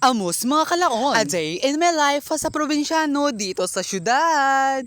Amos mga kalaon. A day in my life sa probinsyano dito sa syudad.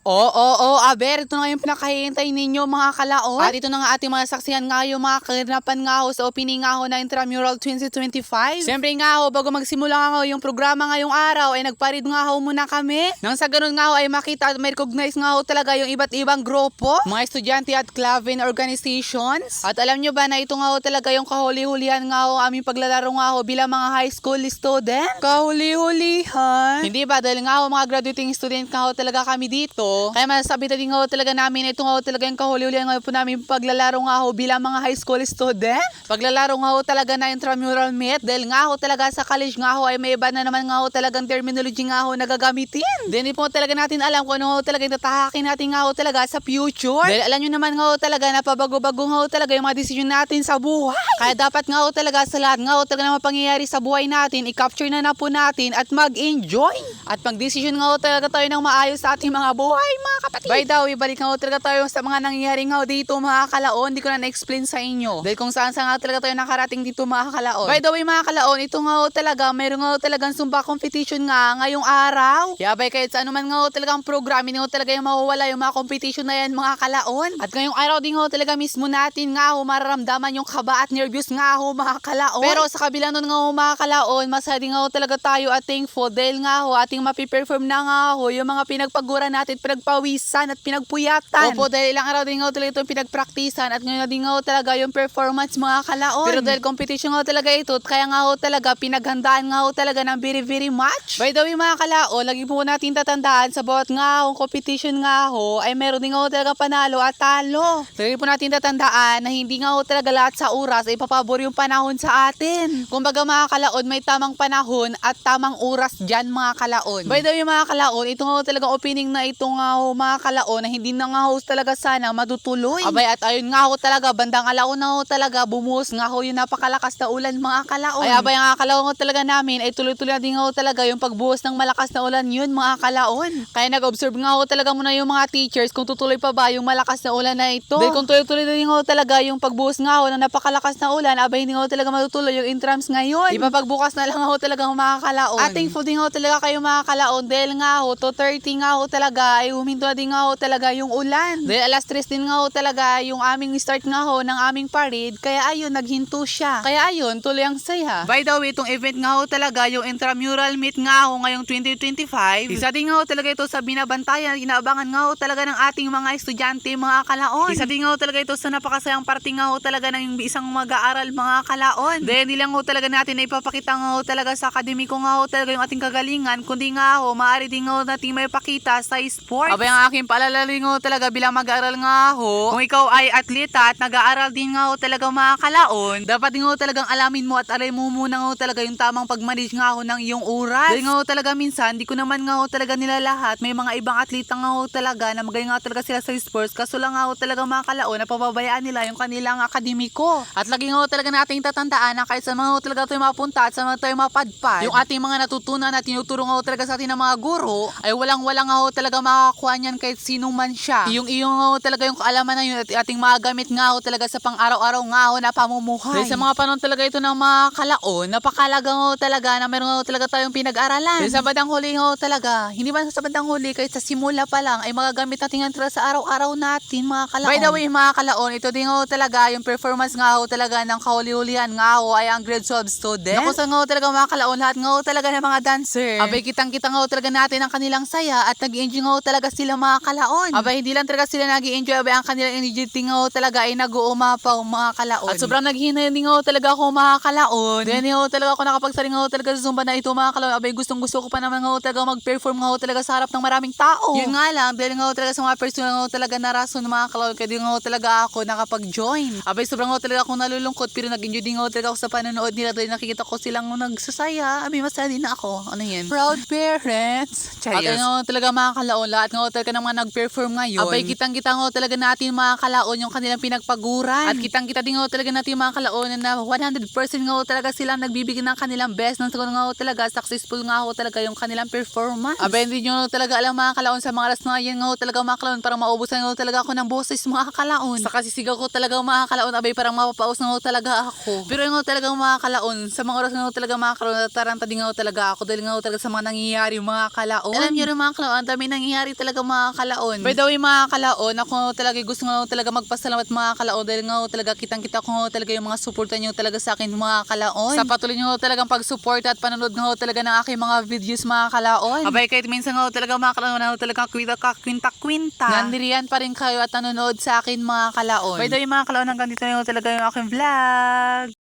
Aber, ito na nga yung pinakahihintay ninyo mga kalaon. At ito na nga ating mga saksihan nga yung mga kaganapan nga ho sa opening nga ho na Intramural 2025. Siyempre nga ho, bago magsimula nga ho yung programa ngayong araw, ay nagparid nga ho muna kami. Nang sa ganun nga ho ay makita at may recognize nga ho talaga yung iba't ibang grupo, mga estudyante at club and organizations. At alam nyo ba na ito nga ho talaga yung kahuli-hulihan nga ho aming paglalaro nga ho bilang mga high school student? Kahuli-hulihan? Hindi ba? Dahil nga ho mga graduating student nga ho talaga kami dito. Kaya masasabi na din nga ho talaga namin ito nga ho talaga yung kahuli-hulihan nga po namin paglalaro nga ho bilang mga high school student. Paglalaro nga ho talaga na intramural meet dahil nga ho talaga sa college nga ho ay may iba na naman nga ho talagang terminology nga ho nagagamitin. Then po talaga natin alam kung ano ho talaga yung tatahakin natin nga ho talaga sa future. Dahil alam nyo naman nga ho talaga na pabago-bago nga ho talaga yung mga desisyon natin sa buhay. Kaya dapat nga ho talaga sa lahat nga ho talaga na mapangyayari sa buhay natin, i-capture na po natin at mag-enjoy. At mag-desisyon nga ho talaga tayo ng maayos sa ating mga buhay. Mga kapatid. By the way, balik nga ho talaga tayo sa mga nangyayari nga ho dito mga kalaon. Hindi ko na na-explain sa inyo. Dahil kung saan nga talaga tayo nakarating dito mga kalaon. By the way mga kalaon, ito nga ho talaga, mayroon nga ho talagang Zumba competition nga ngayong araw. Yabay kahit sa anuman nga ho talagang program, hindi ho talaga yung mawawala yung mga competition na yan mga kalaon. At ngayong araw din ho talaga mismo natin nga ho mararamdaman yung kaba at nervous nga ho mga kalaon. Pero sa kabilang nun nga ho mga kalaon, masaya din nga ho talaga tayo at thankful dahil nga ho ating mapiperform na nga ho yung mga pinagpagura natin, pinagpawisan at pinagpuyatan. Opo, dahil ilang araw din nga talaga itong pinagpraktisan at ngayon din nga talaga yung performance mga kalaon. Pero dahil competition nga talaga ito, kaya nga talaga pinaghandaan nga talaga ng very much. By the way mga kalaon, lagi po natin tatandaan sa bawat nga competition nga ay meron din nga talaga panalo at talo. Lagi po natin tatandaan na hindi nga talaga lahat sa oras ay papabor yung panahon sa atin. Kumbaga mga kalaon, may tamang panahon at tamang oras dyan mga kalaon. By the way mga kalaon, ito nga talaga opening na ito nga mga kalaon na hindi na nga talaga sana matutuloy. Abay at ayun nga talaga bandang alaon na talaga bumuhos nga yung napakalakas na ulan mga kalaon. Ay abay nga kalaon talaga namin ay tuloy-tuloy na din talaga yung pagbuhos ng malakas na ulan yun mga kalaon. Kaya nag-observe nga talaga muna yung mga teachers kung tutuloy pa ba yung malakas na ulan na ito. Dahil kung tuloy-tuloy na din talaga yung pagbuhos nga ng napakalakas na ulan, abay hindi talaga matutuloy yung intrams ngayon. Ipapagbukas na lang talaga mga kalaon. At thankful din talaga kayo mga kalaon dahil nga 2:30 nga talaga ay huminto na din nga talaga yung ulan. Dahil alas 3 din nga talaga yung aming start nga ng aming parade, kaya ayun naghinto siya. Kaya ayun tuloy ang saya. By the way, itong event nga talaga yung intramural meet nga ngayong 2025. Isa din nga talaga ito sa binabantayan, inaabangan nga talaga ng ating mga estudyante mga kalaon. Isa din nga talaga ito sa napakasayang parte nga talaga ng isang mag-aaral mga kalaon. Dahil hindi lang talaga natin na ipapakita nga talaga sa akademiko nga talaga yung ating kagalingan, kundi nga maaari din nga natin may pakita sa sports. Abay ang aking paalalali nga talaga bilang mag-aaral nga kung ikaw ay atleta at nag-aaral din nga talaga mga kalaon, dapat din nga talagang alamin mo at alay mo muna nga talaga yung tamang pag-manage nga ng iyong oras. Dahil nga talaga minsan, di ko naman nga talaga nila lahat, may mga ibang atleta nga talaga na magaling nga talaga sila sa sports, kaso lang nga talaga mga kalaon na pababayaan nila yung kanilang akademiko. At lagi nga talaga nating tatandaan na kahit sa mga talaga tayo mapunta at sa mga tayo mapadpad, yung ating mga natutunan at tinuturo nga talaga sa atin ng mga guro, ay walang nga talaga makakakuha niyan kahit sino man siya. Yung talaga yung kaalaman na yun at ating magamit nga talaga sa pang-araw-araw nga na pamumuhay. Dahil sa mga panahon talaga ito ng mga kalaon, napakalaga talaga na meron talaga tayong pinag-aralan. Dahil sa bandang huli talaga, hindi man sa bandang huli kahit sa simula pa lang ay magagamit natin talaga sa araw-araw natin mga kalaon. By the way mga kalaon, ito din talaga yung performance nga talaga ng kahuli-hulihan nga ay ang grade 12 student. Naku sa talaga mga kalaon, lahat nga talaga ng mga dancer. Abay kitang-kita nga talaga natin ang kanilang saya at nag-enjoy nga talaga sila mga kalaon. Abay hindi lang talaga sila nag-enjoy, abay ang kanilang energy nga talaga ay nag-uumapaw mga kalaon. At sobrang naghinay din nga talaga ako mga kalaon. Then talaga ako nakapagsaring nga talaga sa Zumba na ito mga kalaon. Abay gustong gusto ko pa naman nga talaga mag-perform nga talaga sa harap ng maraming tao. Yun nga lang, dahil nga talaga sa mga personal nga talaga na rason mga kalaon, kaya di nga talaga ako nakapag-join. Abay sobrang nga talaga akong nalulungkot, pero nag-enjoy din nga talaga ako sa panonood nila dahil nakikita ko silang nagsasaya. Abay masaya din ako. Ano yan? Proud parents. At talaga mga kalaon, lahat lahat nga ho talaga ng mga nag-perform ngayon. Abay kitang-kita nga ho talaga natin mga kalaon yung kanilang pinagpaguran. At kitang-kita din nga ho talaga natin mga kalaon na 100% nga ho talaga silang nagbibigay ng kanilang best. Nang nga ho talaga successful nga ho talaga yung kanilang performance. Abay hindi nyo talaga alam mga kalaon sa mga oras na yan nga ho talaga mga kalaon parang maubusan nga ho talaga ako ng boses mga kalaon. Sa kasisigaw ko talaga mga kalaon abay parang mapapaus nga ho talaga ako. Pero nga ho talaga mga kalaon sa mga oras nga ho talaga mga kalaon nataranta din nga ho talaga ako dahil nga ho talaga sa mga nangyayari mga kalaon. Alam nyo rin mga kalaon dami nangyayari talaga mga kalaon. By the way mga kalaon ako talaga gusto nga ho talaga magpasalamat mga kalaon dahil nga ho talaga kitang-kita ko nga ho talaga yung mga suporta nyo talaga sa akin mga kalaon. Sa patuloy nyo ho talagang pagsuporta at panonood nga ho talaga ng aking mga videos mga kalaon. Abay kahit minsan nga ho talaga mga kalaon na ho talaga kwinta-kwinta. Nandiriyan pa rin kayo at nanonood sa akin mga kalaon. By the way mga kalaon hanggang dito na ho talaga yung aking vlog.